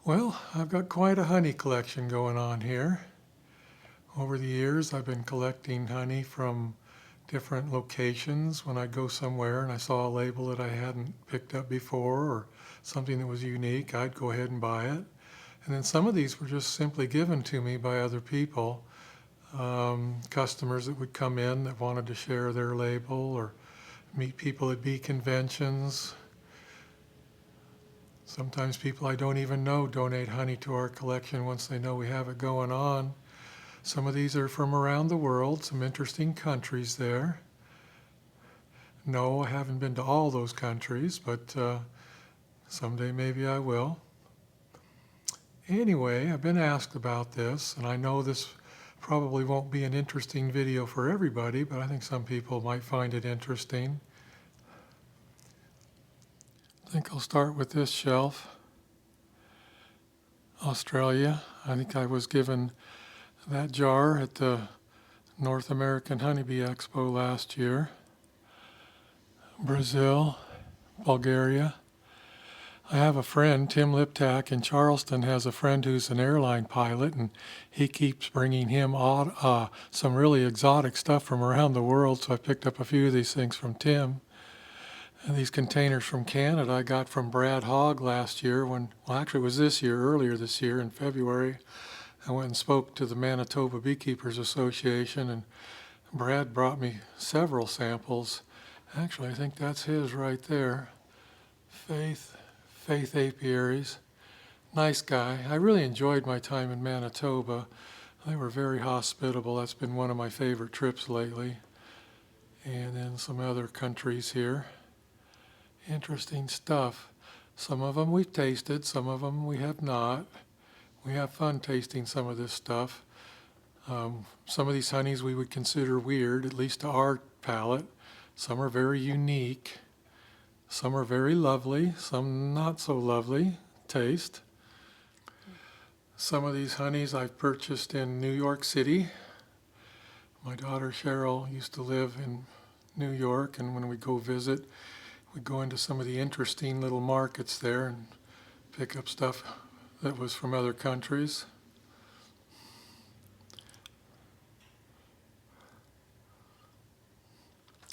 Well, I've got quite a honey collection going on here. Over the years, I've been collecting honey from different locations. When I go somewhere and I saw a label that I hadn't picked up before or something that was unique, I'd go ahead and buy it. And then some of these were just simply given to me by other people, customers that would come in that wanted to share their label or meet people at bee conventions. Sometimes people I don't even know donate honey to our collection once they know we have it going on. Some of these are from around the world, some interesting countries there. No, I haven't been to all those countries, but someday maybe I will. Anyway, I've been asked about this, and I know this probably won't be an interesting video for everybody, but I think some people might find it interesting. I think I'll start with this shelf. Australia. I think I was given that jar at the North American Honeybee Expo last year. Brazil, Bulgaria. I have a friend, Tim Liptak in Charleston, has a friend who's an airline pilot, and he keeps bringing him some really exotic stuff from around the world, so I picked up a few of these things from Tim. And these containers from Canada I got from Brad Hogg last year actually it was earlier this year in February. I went and spoke to the Manitoba Beekeepers Association, and Brad brought me several samples. Actually, I think that's his right there. Faith apiaries. Nice guy. I really enjoyed my time in Manitoba. They were very hospitable. That's been one of my favorite trips lately. And then some other countries here. Interesting stuff. Some of them we've tasted, some of them we have not. We have fun tasting some of this stuff. Some of these honeys we would consider weird, at least to our palate. Some are very unique. Some are very lovely, some not so lovely taste. Some of these honeys I've purchased in New York City. My daughter Cheryl used to live in New York, and when we go visit, we go into some of the interesting little markets there and pick up stuff that was from other countries.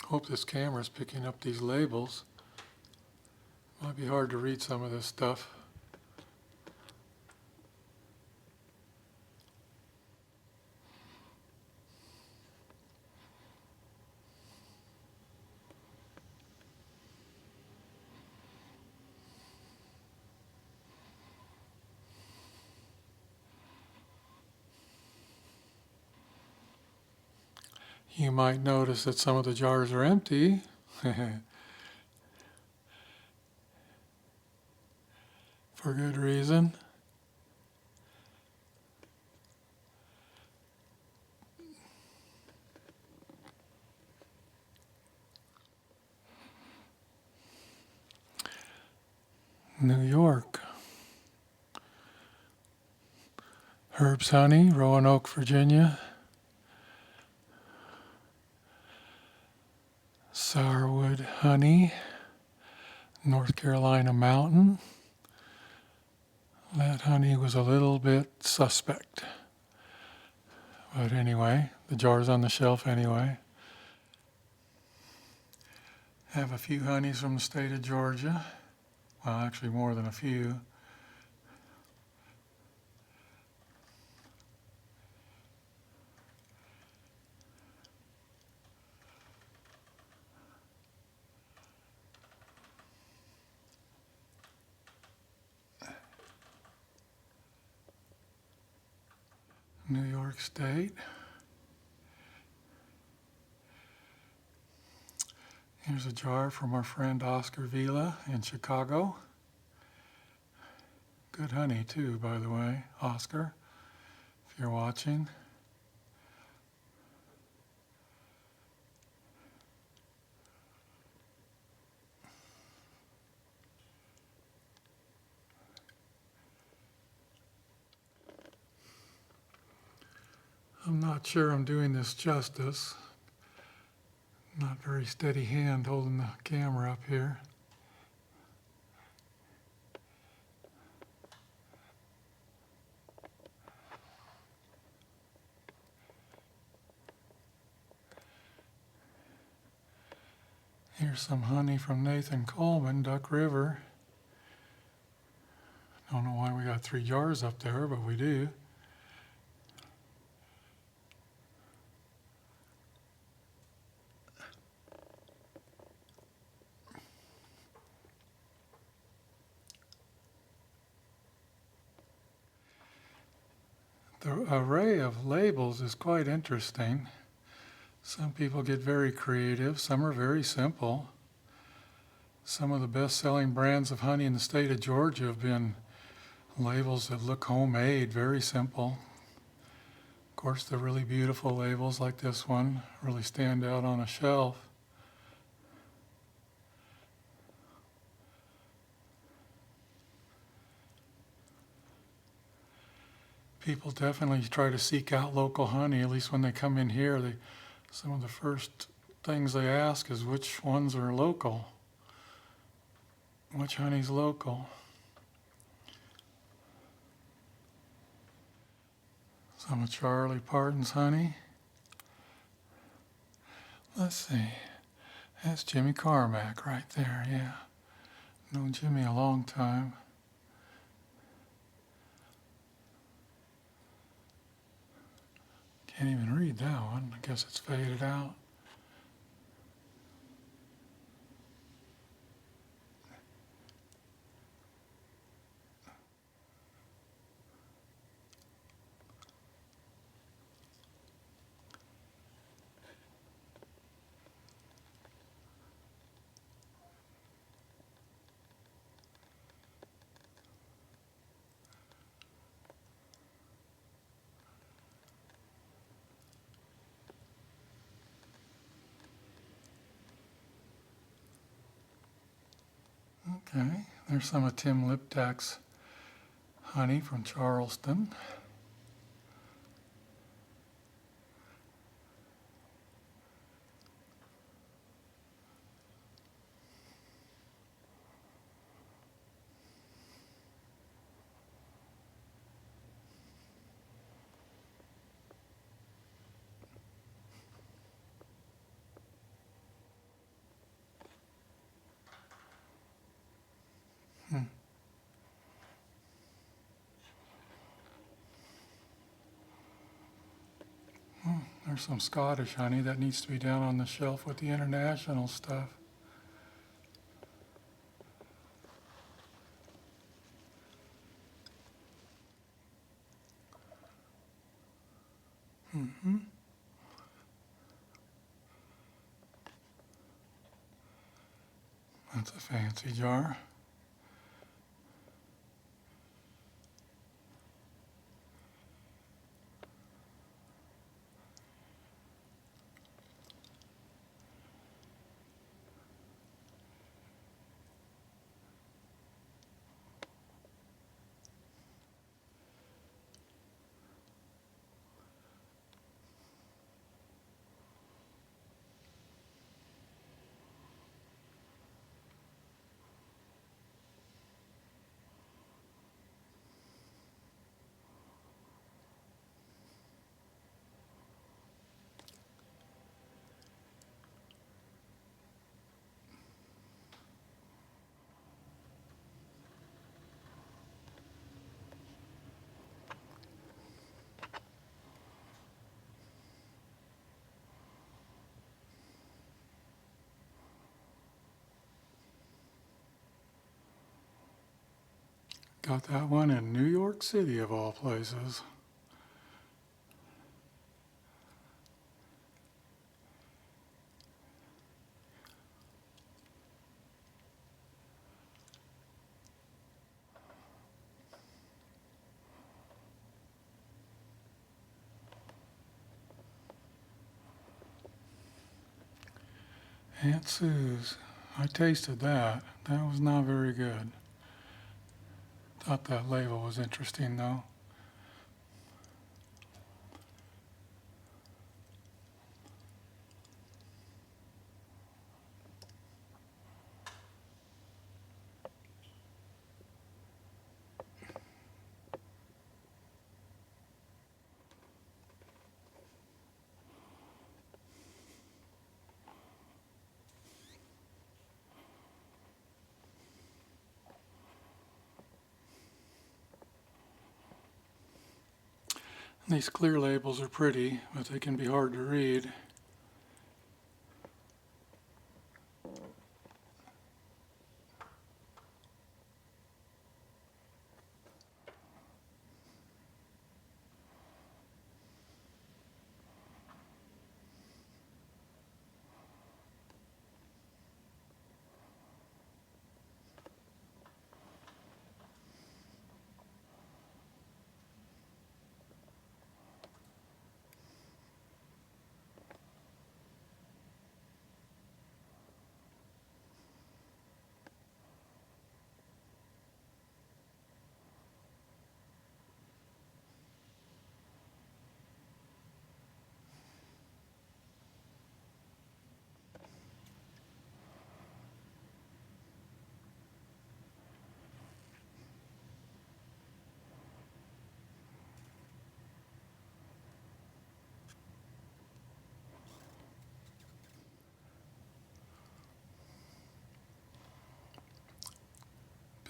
Hope this camera's picking up these labels. Might be hard to read some of this stuff. You might notice that some of the jars are empty. For good reason. New York. Herb's Honey, Roanoke, Virginia. Sourwood Honey, North Carolina Mountain. That honey was a little bit suspect. But anyway, the jar's on the shelf anyway. Have a few honeys from the state of Georgia. Well, actually more than a few. New York State. Here's a jar from our friend Oscar Vila in Chicago. Good honey too, by the way, Oscar, if you're watching. I'm not sure I'm doing this justice. Not very steady hand holding the camera up here. Here's some honey from Nathan Coleman, Duck River. Don't know why we got 3 jars up there, but we do. The array of labels is quite interesting. Some people get very creative, some are very simple. Some of the best-selling brands of honey in the state of Georgia have been labels that look homemade, very simple. Of course, the really beautiful labels like this one really stand out on a shelf. People definitely try to seek out local honey, at least when they come in here. Some of the first things they ask is which ones are local, which honey's local. Some of Charlie Parton's honey. Let's see, that's Jimmy Carmack right there, yeah. Known Jimmy a long time. Can't even read that one. I guess it's faded out. Okay, there's some of Tim Liptak's honey from Charleston. There's some Scottish honey that needs to be down on the shelf with the international stuff. That's a fancy jar. Got that one in New York City of all places. Aunt Sue's. I tasted that. That was not very good. Thought that label was interesting though. These clear labels are pretty, but they can be hard to read.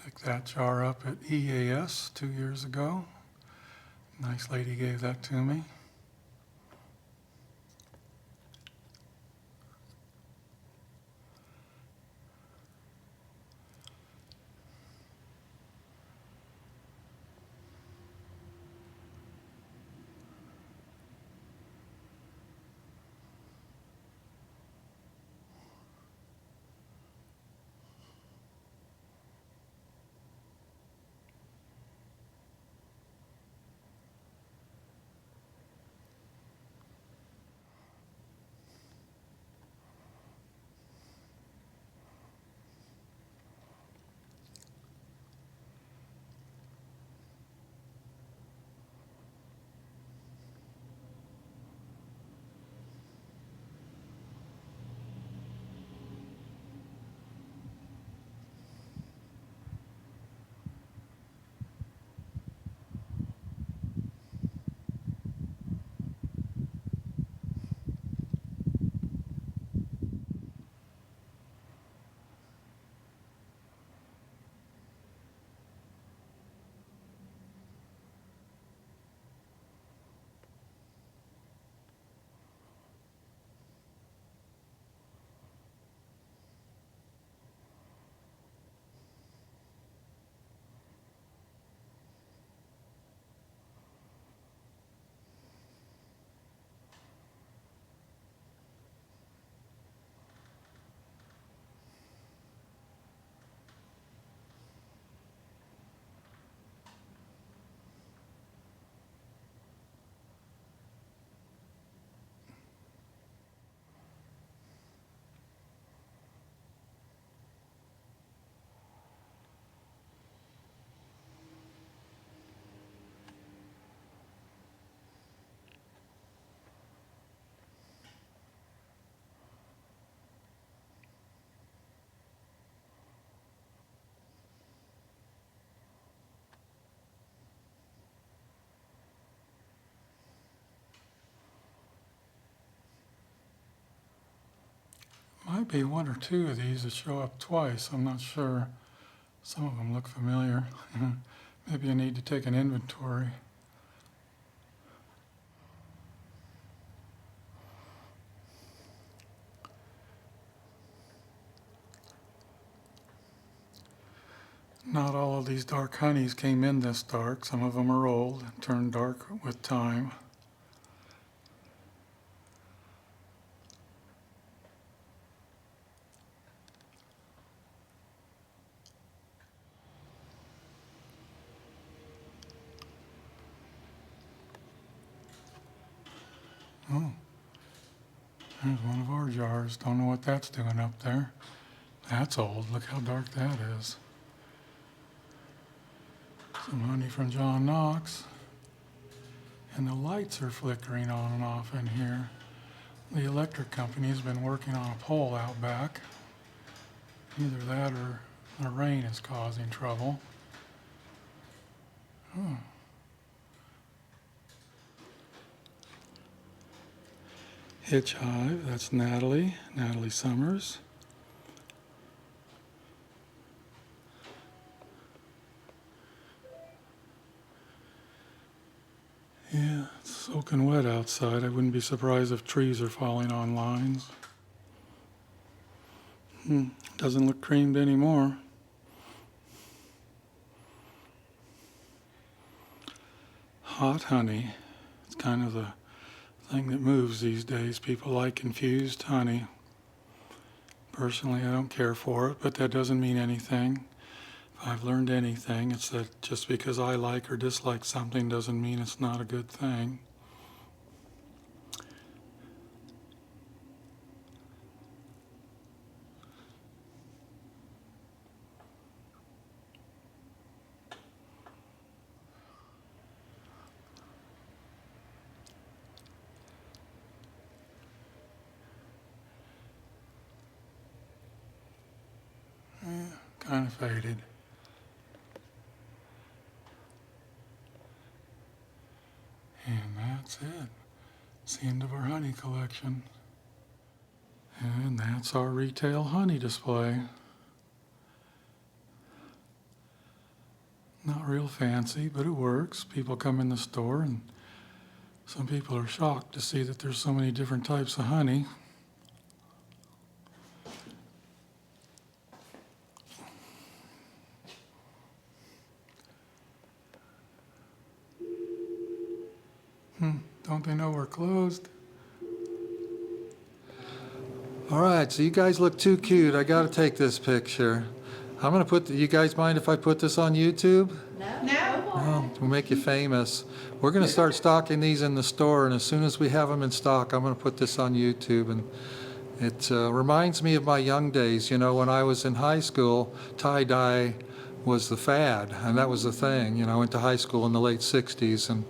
Picked that jar up at EAS 2 years ago. Nice lady gave that to me. Might be one or two of these that show up twice. I'm not sure. Some of them look familiar. Maybe I need to take an inventory. Not all of these dark honeys came in this dark. Some of them are old and turned dark with time. Oh, there's one of our jars. Don't know what that's doing up there. That's old. Look how dark that is. Some honey from John Knox. And the lights are flickering on and off in here. The electric company's been working on a pole out back. Either that or the rain is causing trouble. Oh. Hitch Hive, that's Natalie Summers. Yeah, it's soaking wet outside. I wouldn't be surprised if trees are falling on lines. Doesn't look creamed anymore. Hot honey. It's kind of the thing that moves these days. People like infused honey. Personally, I don't care for it, but that doesn't mean anything. If I've learned anything, it's that just because I like or dislike something doesn't mean it's not a good thing. Kind of faded. And that's it. It's the end of our honey collection. And that's our retail honey display. Not real fancy, but it works. People come in the store and some people are shocked to see that there's so many different types of honey. Don't they know we're closed? All right, so you guys look too cute. I got to take this picture. I'm going to put, you guys mind if I put this on YouTube? No. Oh, we'll make you famous. We're going to start stocking these in the store, and as soon as we have them in stock, I'm going to put this on YouTube. And it reminds me of my young days. You know, when I was in high school, tie-dye was the fad, and that was the thing. You know, I went to high school in the late 60s, and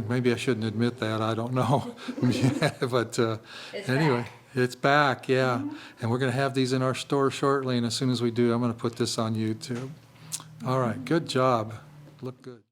maybe I shouldn't admit that. I don't know. Yeah, but anyway. Back. It's back, yeah. And we're going to have these in our store shortly, and as soon as we do, I'm going to put this on YouTube. All right, good job. Look good.